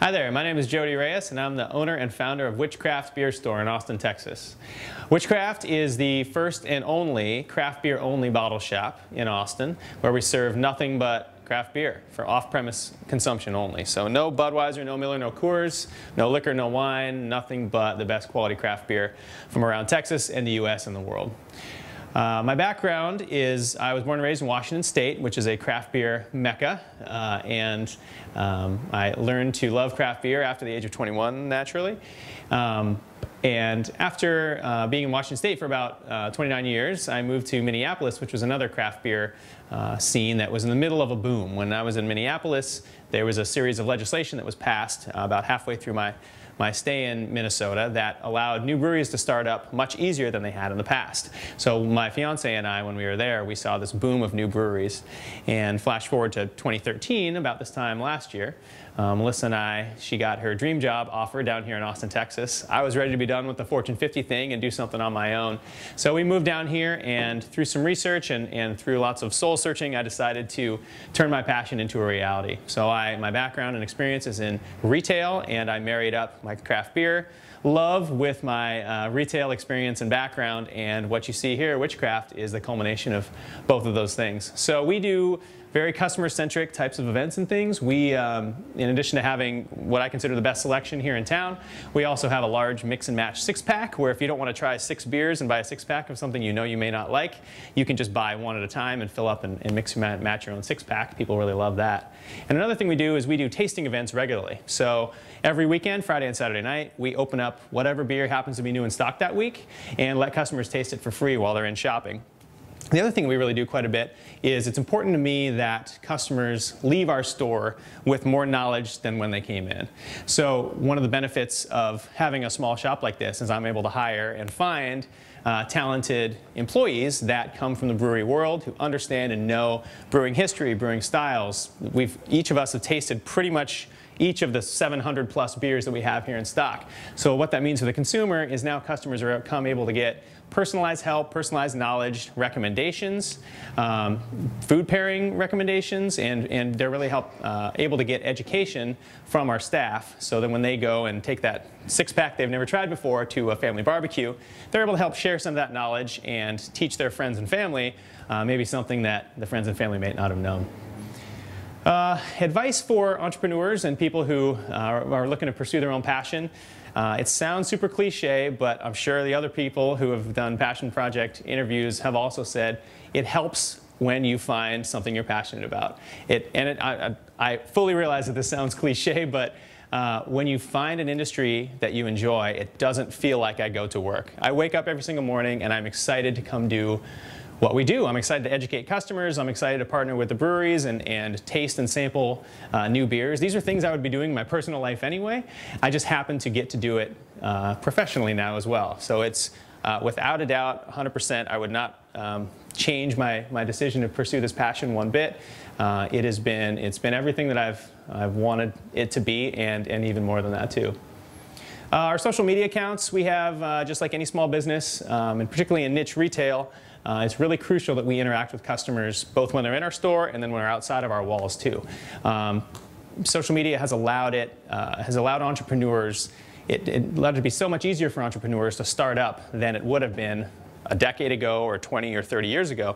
Hi there, my name is Jody Reyes and I'm the owner and founder of Witchcraft Beer Store in Austin, Texas. Witchcraft is the first and only craft beer only bottle shop in Austin where we serve nothing but craft beer for off-premise consumption only. So no Budweiser, no Miller, no Coors, no liquor, no wine, nothing but the best quality craft beer from around Texas and the US and the world. My background is I was born and raised in Washington State, which is a craft beer mecca, and I learned to love craft beer after the age of 21, naturally. And after being in Washington State for about 29 years, I moved to Minneapolis, which was another craft beer scene that was in the middle of a boom. When I was in Minneapolis, there was a series of legislation that was passed about halfway through my stay in Minnesota that allowed new breweries to start up much easier than they had in the past. So my fiance and I, when we were there, we saw this boom of new breweries. And flash forward to 2013, about this time last year, Melissa and I, she got her dream job offer down here in Austin, Texas. I was ready to be done with the Fortune 50 thing and do something on my own. So we moved down here, and through some research and through lots of soul searching, I decided to turn my passion into a reality. So my background and experience is in retail, and I married up my craft beer love with my retail experience and background, and what you see here, Witchcraft, is the culmination of both of those things. So we do very customer-centric types of events and things. We, in addition to having what I consider the best selection here in town, we also have a large mix and match six-pack, where if you don't want to try 6 beers and buy a six-pack of something you know you may not like, you can just buy one at a time and fill up and mix and match your own six-pack. People really love that. And another thing we do is we do tasting events regularly. So every weekend, Friday and Saturday night, we open up whatever beer happens to be new in stock that week and let customers taste it for free while they're in shopping. The other thing we really do quite a bit is it's important to me that customers leave our store with more knowledge than when they came in. So one of the benefits of having a small shop like this is I'm able to hire and find talented employees that come from the brewery world who understand and know brewing history, brewing styles. Each of us have tasted pretty much each of the 700 plus beers that we have here in stock. So what that means for the consumer is now customers are able to get personalized help, personalized knowledge, recommendations, food pairing recommendations, and they're really able to get education from our staff, so that when they go and take that six-pack they've never tried before to a family barbecue, they're able to help share some of that knowledge and teach their friends and family maybe something that the friends and family may not have known. Advice for entrepreneurs and people who are looking to pursue their own passion. It sounds super cliche, but I'm sure the other people who have done passion project interviews have also said it helps when you find something you're passionate about. I fully realize that this sounds cliche, but when you find an industry that you enjoy, it doesn't feel like I go to work. I wake up every single morning and I'm excited to come do what we do. I'm excited to educate customers. I'm excited to partner with the breweries and taste and sample new beers. These are things I would be doing in my personal life anyway. I just happen to get to do it professionally now as well. So it's without a doubt, 100%, I would not change my decision to pursue this passion one bit. It's been everything that I've wanted it to be, and even more than that too. Our social media accounts, we have, just like any small business, and particularly in niche retail, it's really crucial that we interact with customers both when they're in our store and then when they're outside of our walls too. Social media has allowed entrepreneurs, it allowed it to be so much easier for entrepreneurs to start up than it would have been a decade ago or 20 or 30 years ago.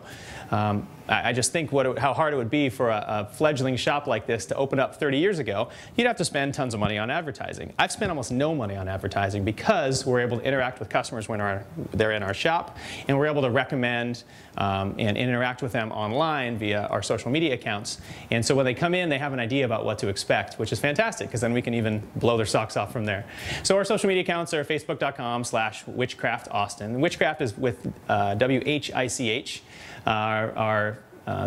I just think how hard it would be for a fledgling shop like this to open up 30 years ago. You'd have to spend tons of money on advertising. I've spent almost no money on advertising because we're able to interact with customers when they're in our shop, and we're able to recommend and interact with them online via our social media accounts. And so when they come in, they have an idea about what to expect, which is fantastic, because then we can even blow their socks off from there. So our social media accounts are facebook.com/witchcraftaustin. Witchcraft is with W-H-I-C-H. Our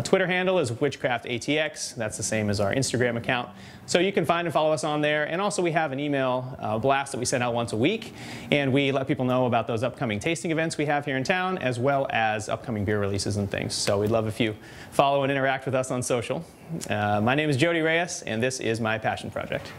Twitter handle is WitchcraftATX. That's the same as our Instagram account. So you can find and follow us on there. And also we have an email blast that we send out once a week. And we let people know about those upcoming tasting events we have here in town, as well as upcoming beer releases and things. So we'd love if you follow and interact with us on social. My name is Jody Reyes, and this is my passion project.